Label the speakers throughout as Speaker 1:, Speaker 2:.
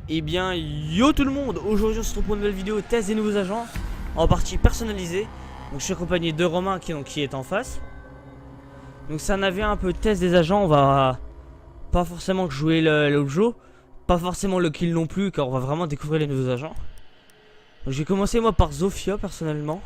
Speaker 1: Eh bien, yo tout le monde. Aujourd'hui on se retrouve pour une nouvelle vidéo test des nouveaux agents en partie personnalisée. Donc je suis accompagné de Romain qui est en face. Donc c'est un avis un peu test des agents. On va pas forcément jouer le jeu, pas forcément le kill non plus, car on va vraiment découvrir les nouveaux agents. Donc je vais commencer moi par Zofia personnellement.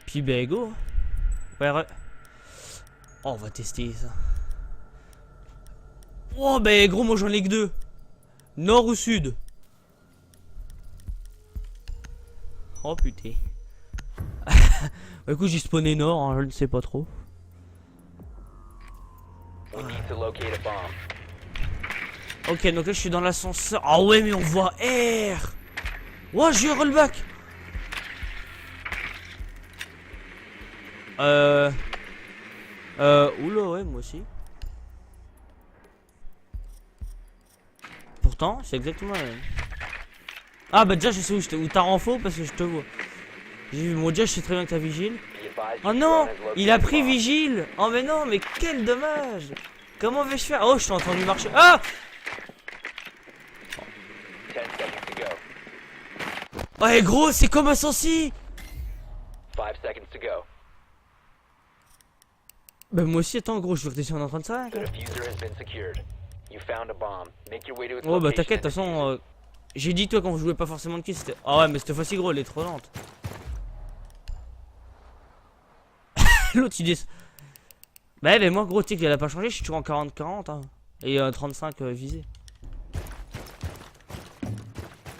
Speaker 1: Puis ben go. Ouais, ouais. Oh, on va tester ça. Oh ben gros, moi j'en ai que deux. Nord ou sud? Oh putain. Bah, écoute, j'ai spawné nord, hein, je ne sais pas trop. Ok, donc là je suis dans l'ascenseur. Ah ouais, mais on voit R. Ouah, j'ai eu un rollback. Oula, ouais, moi aussi. Pourtant, c'est exactement la même. Ah bah déjà je sais où t'as renfo parce que je te vois. J'ai vu, moi déjà je sais très bien que t'as vigile. Oh non, il a pris vigile. Oh mais non, mais quel dommage. Comment vais-je faire? Oh, je t'ai entendu marcher. Ah! Ouais gros, c'est comme un sensi. Bah moi aussi, attends gros, je veux redescendre en 35. Oh bah t'inquiète, de toute façon, j'ai dit toi quand vous jouez pas forcément de kill, c'était... Ah ouais, mais cette fois-ci gros, elle est trop lente. L'autre il dit... Bah mais moi gros, tu sais qu'elle a pas changé, je suis toujours en 40-40 hein. Et 35 visé.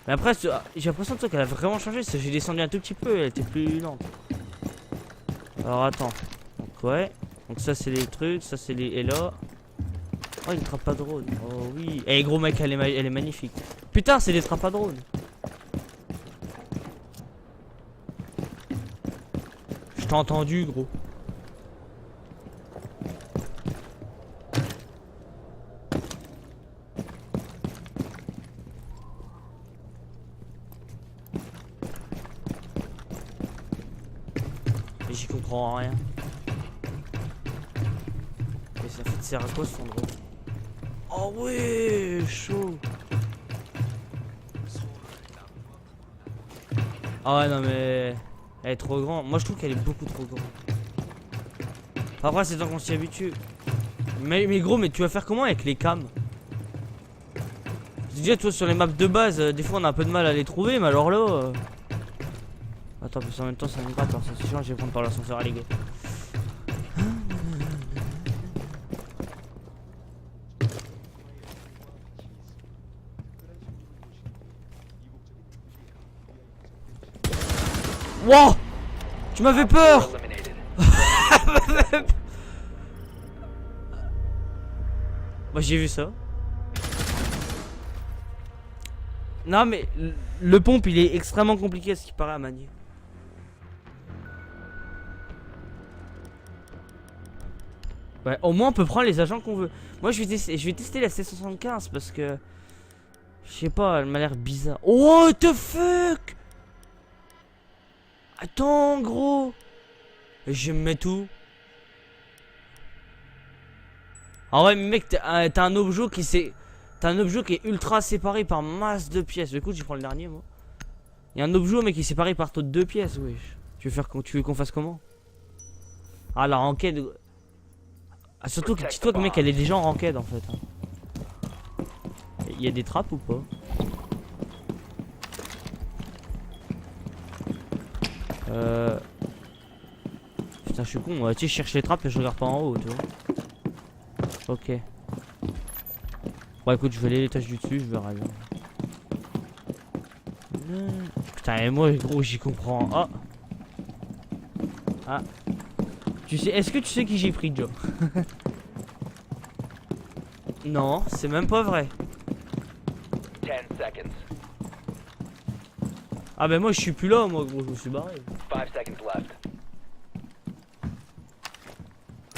Speaker 1: Mais après, j'ai l'impression qu'elle a vraiment changé, j'ai descendu un tout petit peu, elle était plus lente. Alors attends, donc ouais, donc ça c'est les trucs, ça c'est les... Et là... Oh, une trappe à drone. Oh oui. Eh gros mec, elle est magnifique. Putain, c'est des trappes à drone. Je t'ai entendu, gros. Mais j'y comprends rien. Mais ça fait de sert à quoi ce son drone? Oh ouais, chaud. Ah ouais, non mais... Elle est trop grande. Moi je trouve qu'elle est beaucoup trop grande. Après c'est tant qu'on s'y habitue. Mais gros, mais tu vas faire comment avec les cams? Déjà toi sur les maps de base, des fois on a un peu de mal à les trouver, mais alors là... Attends, parce qu'en même temps ça me gratte, alors ça c'est chiant, je vais prendre par l'ascenseur, allez go. Wow! Tu m'avais peur! Moi j'ai vu ça. Non mais le pompe il est extrêmement compliqué à ce qui paraît à manier. Ouais, au moins on peut prendre les agents qu'on veut. Moi je vais tester la C75 parce que... Je sais pas, elle m'a l'air bizarre. Oh, what the fuck! Attends gros! Je me mets tout. Ah ouais mais mec, t'as un objet qui s'est... T'as un objet qui est ultra séparé par masse de pièces. Écoute, je prends le dernier moi. Il y a un objet mais qui est séparé par deux pièces, wesh. Tu veux qu'on fasse comment? Ah la ranked. Ah surtout que dis-toi que mec elle est déjà en ranked en fait. Il y a des trappes ou pas? Putain je suis con, tu sais je cherche les trappes et je regarde pas en haut tu vois. Ok. Bon écoute je vais aller à l'étage du dessus, je verrai bien. Putain et moi gros j'y comprends. Ah. Ah. Tu sais, est-ce que tu sais qui j'ai pris Joe? Non, c'est même pas vrai.
Speaker 2: 10 seconds.
Speaker 1: Ah ben moi je suis plus là moi gros, je me suis barré.
Speaker 2: 5 seconds left.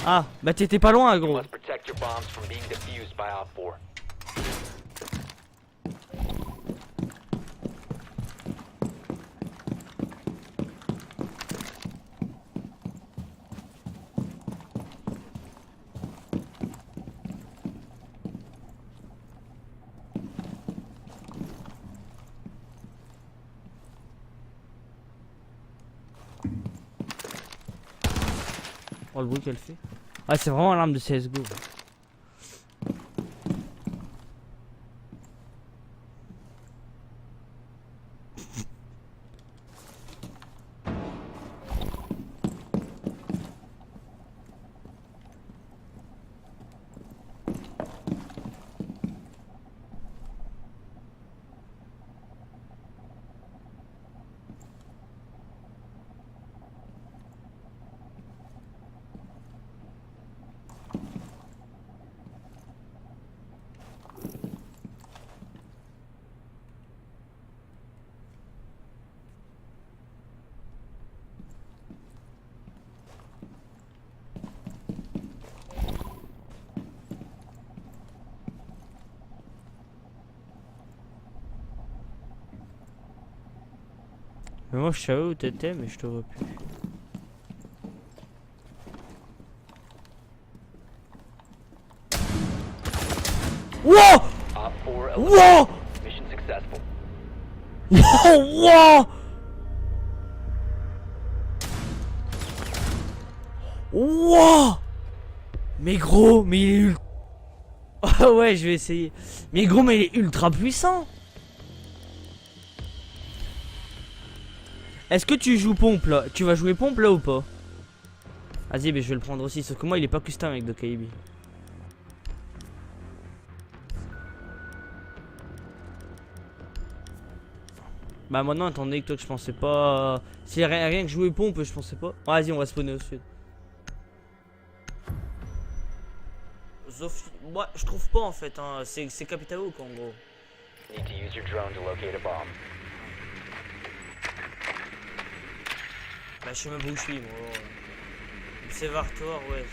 Speaker 1: Ah, bah t'étais pas loin
Speaker 2: You
Speaker 1: gros.
Speaker 2: must protect your bombs from being defused by Op 4.
Speaker 1: Oh, le bruit qu'elle fait. Ah, c'est vraiment l'arme de CSGO. Mais moi je savais où t'étais mais je te vois plus. Wow!
Speaker 2: Op 4
Speaker 1: Wow!
Speaker 2: eliminated. Mission successful.
Speaker 1: Wow! Wow! Wow! Mais gros, mais il est ultra... Ah ouais, je vais essayer. Mais gros, mais il est ultra puissant. Est-ce que tu joues pompe là? Tu vas jouer pompe là ou pas? Vas-y, mais je vais le prendre aussi. Sauf que moi, il est pas custom avec de KIB. Bah maintenant, étant donné que toi que je pensais pas... S'il y a rien que jouer pompe, je pensais pas. Vas-y, on va spawner au sud. Sauf... Moi, je trouve pas en fait, hein. C'est Capital Oak en gros.
Speaker 2: Need to use your drone to locate a bomb.
Speaker 1: Bah je sais même pas où je suis moi. Observatoire, ouais.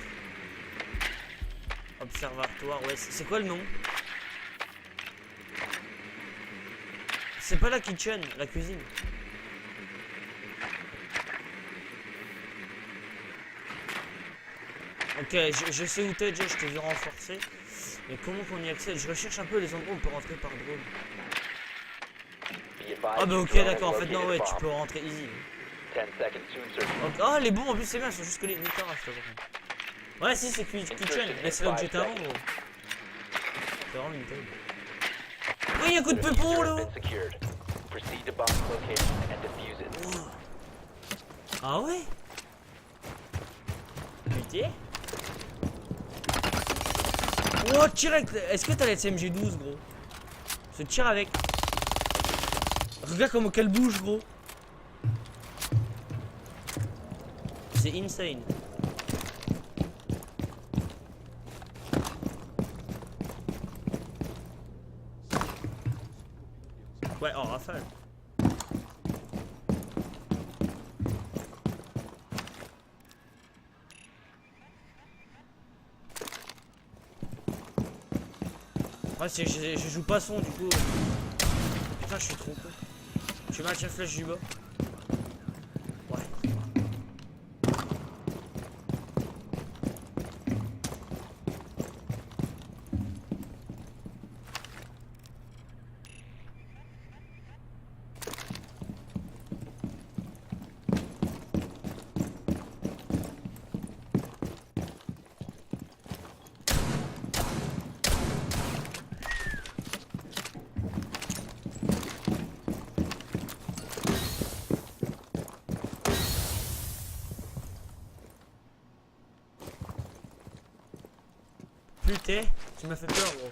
Speaker 1: Observatoire, ouais. C'est quoi le nom? C'est pas la kitchen, la cuisine. Ok, je sais où t'es déjà, je t'ai vu renforcer. Mais comment qu'on y accède? Je recherche un peu les endroits où on peut rentrer par drone.
Speaker 2: Be advised
Speaker 1: Ah bah
Speaker 2: your
Speaker 1: ok,
Speaker 2: drone has
Speaker 1: d'accord, en fait non,
Speaker 2: located
Speaker 1: ouais,
Speaker 2: a
Speaker 1: tu
Speaker 2: bomb.
Speaker 1: peux rentrer easy.
Speaker 2: 10 seconds to insertion.
Speaker 1: Ok, ah les bons en plus c'est bien, ils sont juste que les nitards par contre. Ouais si c'est kitchen, mais c'est là où j'étais avant gros. C'est vraiment une table. Oui, un coup de
Speaker 2: The
Speaker 1: pépon
Speaker 2: diffuser
Speaker 1: là.
Speaker 2: has been secured. Proceed to bomb's location and defuse it.
Speaker 1: Ah ouais. Putain. Oh direct. Est-ce que t'as la SMG12 gros? Se tire avec. Regarde comment qu'elle bouge gros. C'est insane. Ouais, en rafale. Ouais, je joue pas son du coup. Putain, je suis trop con. Tu matches la flèche du bas. Ouais. Putain, tu m'as fait peur gros.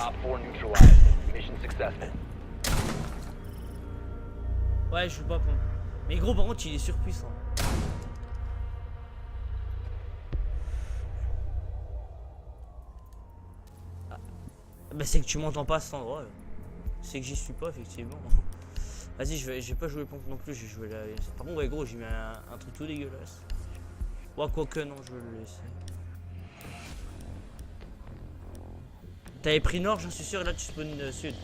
Speaker 2: Op 4 neutralized. Mission successful.
Speaker 1: Ouais, je joue pas con. Mais gros, par contre, il est surpuissant. Bah c'est que tu m'entends pas à cet endroit. C'est que j'y suis pas effectivement. Vas-y, je vais pas jouer pompe non plus, j'ai joué là. Par contre, ouais, gros, j'ai mis un truc tout dégueulasse. Ouais, quoique, non, je vais le laisser. T'avais pris nord, j'en suis sûr, et là tu spawn sud.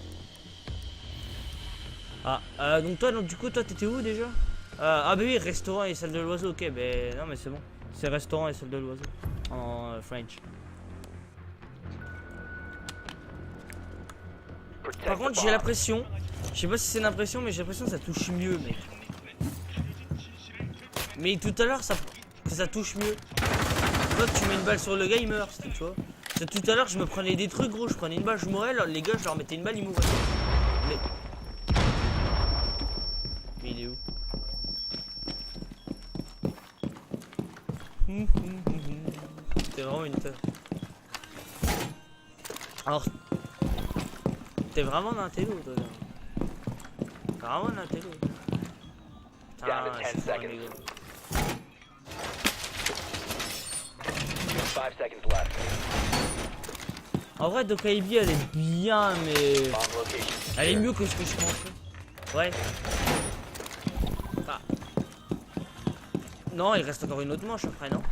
Speaker 1: Ah, donc toi, donc, du coup, toi, t'étais où déjà? Ah, bah oui, restaurant et salle de l'oiseau, ok, ben non, mais c'est bon. C'est restaurant et salle de l'oiseau. En French. Par contre, j'ai l'impression, je sais pas si c'est une impression, mais j'ai l'impression que ça touche mieux, mec. Mais tout à l'heure, ça touche mieux. Toi, tu mets une balle sur le gars, il meurt, tu vois. Tout à l'heure, je me prenais des trucs, gros. Je prenais une balle, je mourais. Les gars, je leur mettais une balle, ils mouraient. Mais il est où? T'es vraiment une teuf. Alors, t'es vraiment un télo, toi. T'es vraiment un télo. Putain, je suis fort, les gars.
Speaker 2: 5 seconds left.
Speaker 1: En vrai, Dokaibi, elle est bien, mais
Speaker 2: Bomb location.
Speaker 1: elle est mieux que ce que je pensais. Ouais. Ah. Non, il reste encore une autre manche après, non?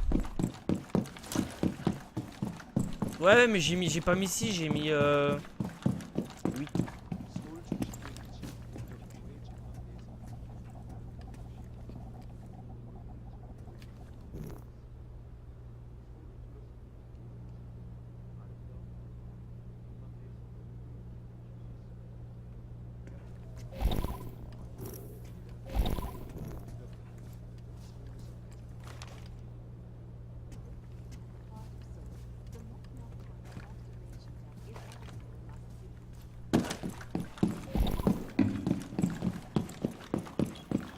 Speaker 1: Ouais, mais j'ai pas mis 6, j'ai mis 8.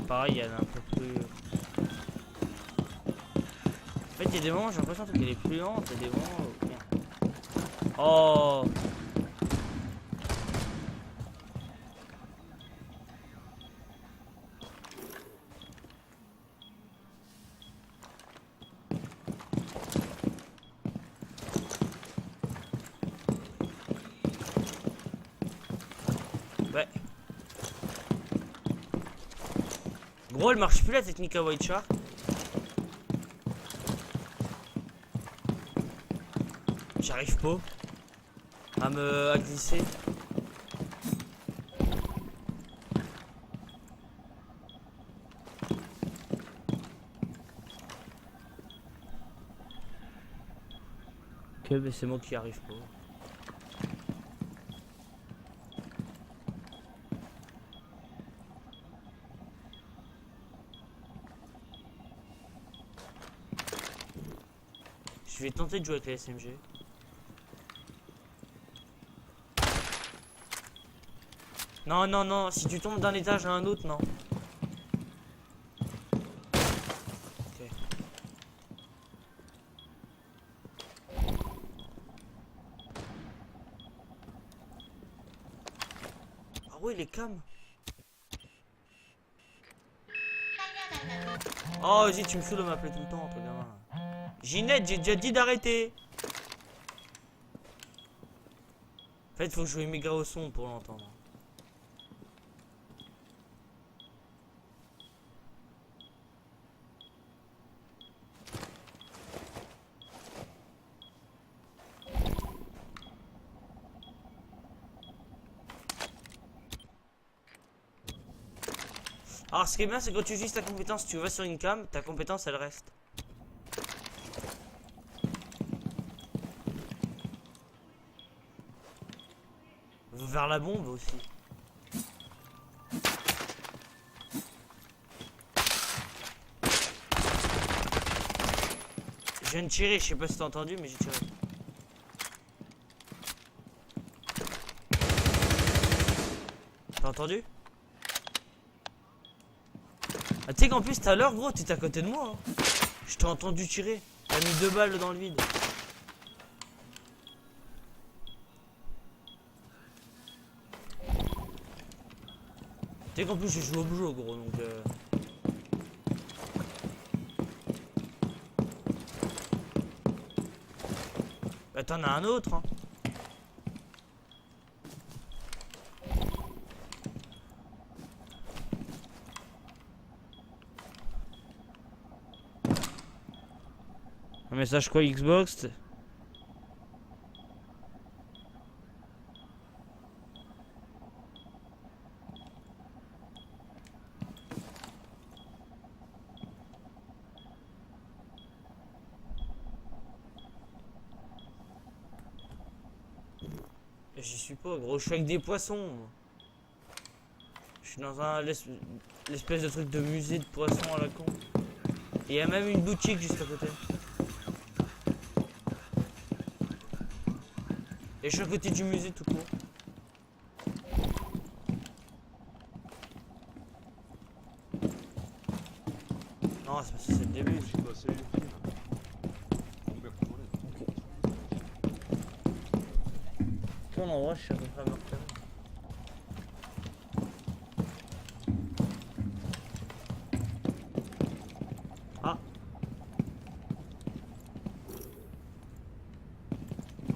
Speaker 1: Pareil, elle est un peu plus. En fait, il y a des moments, j'ai l'impression qu'elle est plus lente, et des moments. Merde. Oh! Ouais. Gros, elle marche plus la technique à White Shark. J'arrive pas à glisser. Ok, mais c'est moi qui arrive pas. Je vais tenter de jouer avec la SMG. Non, non, non, si tu tombes d'un étage à un autre, non. Ok. Ah ouais, les cams. Oh, vas-y, tu me saoules de m'appeler tout le temps, toi, gamin. Ginette, j'ai déjà dit d'arrêter. En fait, faut que je joue méga au son pour l'entendre. Alors, ce qui est bien, c'est quand tu utilises ta compétence, tu vas sur une cam, ta compétence, elle reste. Vers la bombe aussi. Je viens de tirer, je sais pas si t'as entendu, mais j'ai tiré. T'as entendu? Ah, tu sais qu'en plus, tout à l'heure, gros, t'étais à côté de moi. Hein. Je t'ai entendu tirer. T'as mis 2 balles dans le vide. Tu sais qu'en plus, je joue au jeu, gros, donc. Bah, t'en as un autre, hein. Un message quoi Xbox? J'y suis pas gros, je suis avec des poissons moi. Je suis dans un l'espèce de truc de musée de poissons à la con. Et il y a même une boutique juste à côté. Et je suis à côté du musée tout court. Non, c'est parce que c'est le début. Quel endroit je suis à peu près à me repérer. Ah.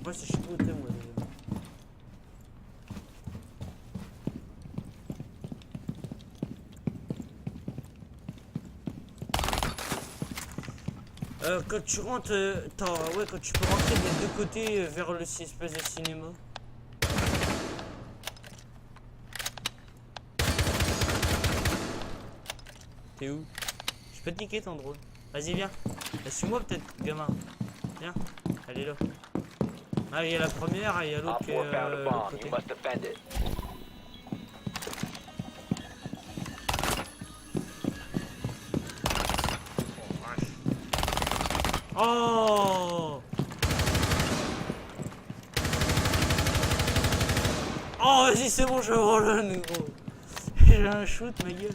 Speaker 1: Moi c'est chipoté moi déjà. Quand tu rentres, ouais, quand tu peux rentrer des deux côtés vers le espèce de cinéma. T'es où? Je peux te niquer ton drone. Vas-y viens. Suis-moi peut-être gamin. Viens. Elle est là. Ah il y a la première et il y a l'autre
Speaker 2: Op
Speaker 1: qui est
Speaker 2: 4 found a
Speaker 1: de
Speaker 2: bomb.
Speaker 1: l'autre
Speaker 2: You
Speaker 1: côté.
Speaker 2: must defend it.
Speaker 1: Oh. Oh vas-y c'est bon je relâche gros. J'ai un shoot ma gueule.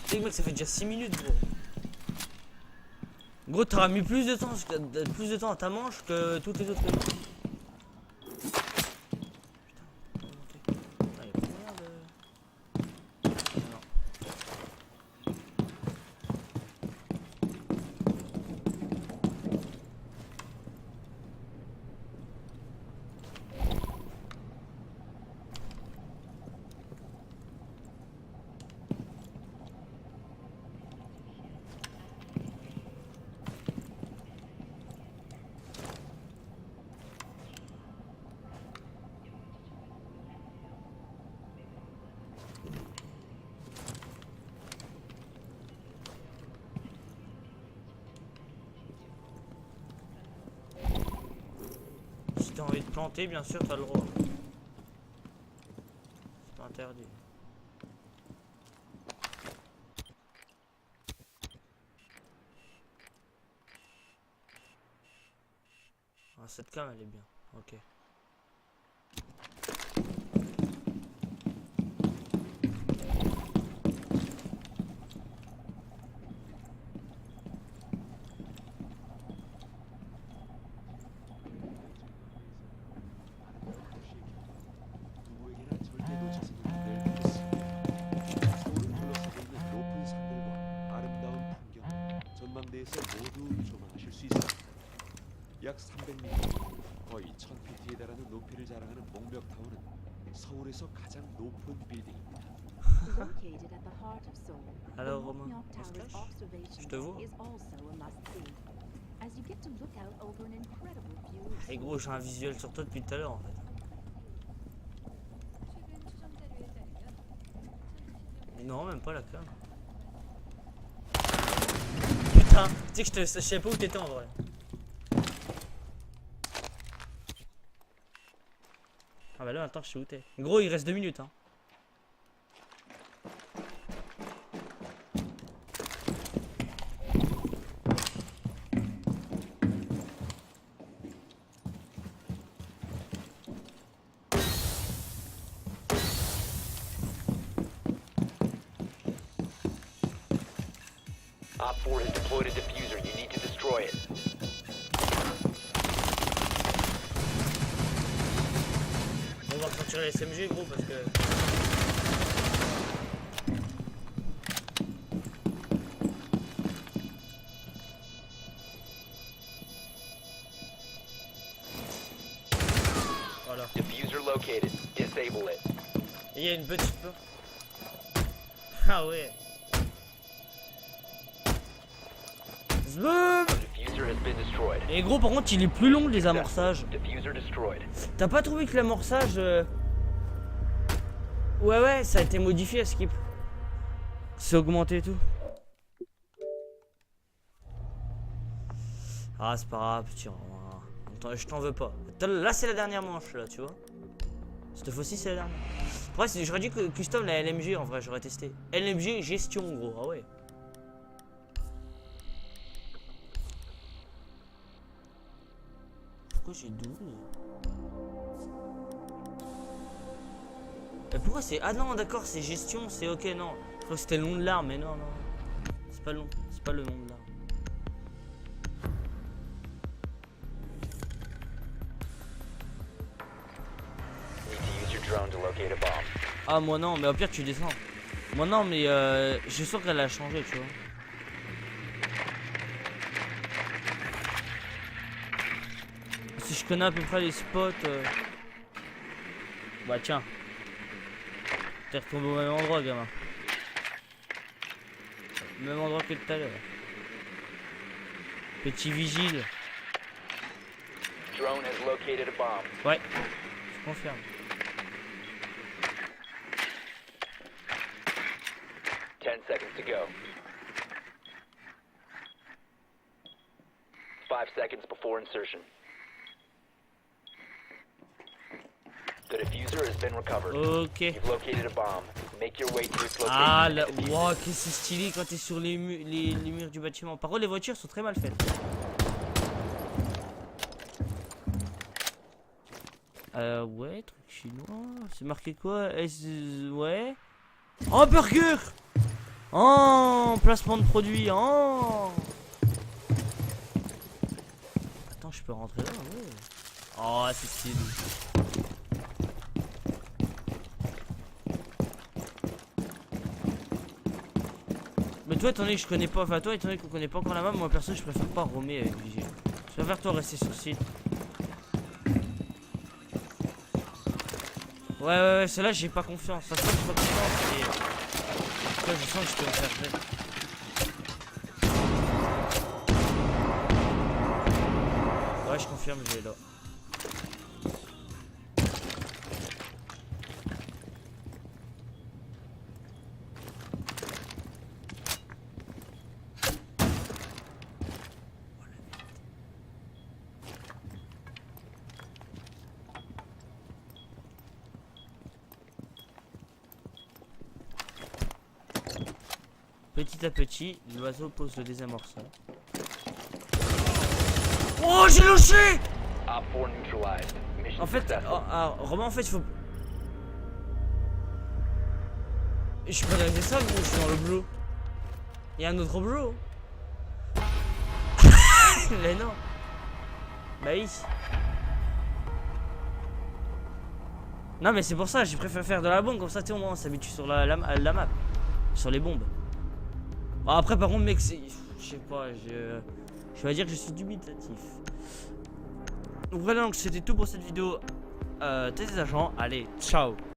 Speaker 1: Tu sais mec ça fait déjà 6 minutes gros. Gros t'auras mis plus de temps à ta manche que toutes les autres. Putain, y a pas moyen de... Non. Si t'as envie de planter, bien sûr, t'as le droit. C'est pas interdit. Ah, cette cam, elle est bien. Ok.
Speaker 3: 누구에게나 절대 놓치지 못할 곳. 서울을 둘러싸고 있는 높은 산들과 아름다운 풍경, 전망대에서 모두 조망하실 수 있습니다. 약 300m, 거의 1000피트에 달하는 높이를 자랑하는 목멱타워는 서울에서 가장 높은 빌딩입니다.
Speaker 4: Located at the heart of Seoul,
Speaker 1: Alors,
Speaker 4: the
Speaker 1: Romain,
Speaker 4: Mokmyok
Speaker 1: on se
Speaker 4: Tower's
Speaker 1: cache?
Speaker 4: observation
Speaker 1: Je te vois.
Speaker 4: deck is also a must-see, as you get to look out over an incredible view of
Speaker 1: Et
Speaker 4: Seoul.
Speaker 1: gros, j'ai un visuel sur toi depuis tout à l'heure en fait. Non, même pas la cam. Putain, tu sais que je savais pas où t'étais en vrai. Ah bah là, attends, je sais où t'es. Gros, il reste 2 minutes hein.
Speaker 2: Op 4 has deployed a diffuser. You need to destroy it.
Speaker 1: On va sortir les SMG gros parce que... Voilà.
Speaker 2: Diffuser located. Disable it.
Speaker 1: Et il y a une petite porte. Ah ouais. Zboum.
Speaker 2: Diffuser has been destroyed.
Speaker 1: Et gros, par contre, il est plus long les amorçages.
Speaker 2: Diffuser destroyed.
Speaker 1: T'as pas trouvé que l'amorçage... Ouais, ça a été modifié à Skip. C'est augmenté et tout. Ah, c'est pas grave, petit Romain. Attends, je t'en veux pas. Là, c'est la dernière manche, là, tu vois. Cette fois-ci, c'est la dernière. Après, j'aurais dit que custom la LMG, en vrai, j'aurais testé. LMG gestion, gros, ah ouais. Pourquoi j'ai 12? Et pourquoi c'est... Ah non, d'accord, c'est gestion, c'est ok, non. Je crois que c'était le nom de l'arme, mais non. C'est pas le nom, c'est pas le nom de l'arme.
Speaker 2: Need to use your drone to locate a bomb.
Speaker 1: Ah, moi non, mais au pire, tu descends. Moi non, mais je sens qu'elle a changé, tu vois. Si je connais à peu près les spots... Bah tiens. T'es retombé au même endroit, gamin. Même endroit que tout à l'heure. Petit vigile.
Speaker 2: Drone has located a bomb.
Speaker 1: Ouais, je confirme.
Speaker 2: Seconds to go. 5 seconds before insertion. The diffuser has been recovered.
Speaker 1: Ok.
Speaker 2: You've located a bomb. Make your way to its location.
Speaker 1: Ah
Speaker 2: and
Speaker 1: là,
Speaker 2: defuse it.
Speaker 1: wow, que c'est stylé quand t'es sur les murs du bâtiment. Par contre, les voitures sont très mal faites. Ouais, truc chinois. C'est marqué quoi? Ouais. Oh, burger! Oh, placement de produit. Oh. Attends, je peux rentrer là, ouais. Oh, c'est stylé. Mais toi, étant donné que je connais pas, enfin toi, étant donné qu'on connaît pas encore la map, moi perso, je préfère pas roamer avec Vigil. Je préfère toi rester sur site. Ouais, celle-là, j'ai pas confiance. Ça se voit que j'ai pas confiance. Et... Toi, je sens que je peux me faire jet. Ouais, je confirme, j'ai là. Petit à petit, l'oiseau pose le désamorçeur. Oh, j'ai lâché!
Speaker 2: Op 4 neutralized. Mission
Speaker 1: En fait,
Speaker 2: successful.
Speaker 1: Romain, en fait, il faut... Je suis pas derrière ça, gros, je suis dans le bleu. Il y a un autre bleu. Mais non. Bah oui. Non, mais c'est pour ça, j'ai préféré faire de la bombe, comme ça, tu sais, au moins on s'habitue sur la map. Sur les bombes. Bon, après, par contre, mec, c'est... Je sais pas, je vais dire que je suis dubitatif. Donc voilà, donc c'était tout pour cette vidéo. Test des agents. Allez, ciao.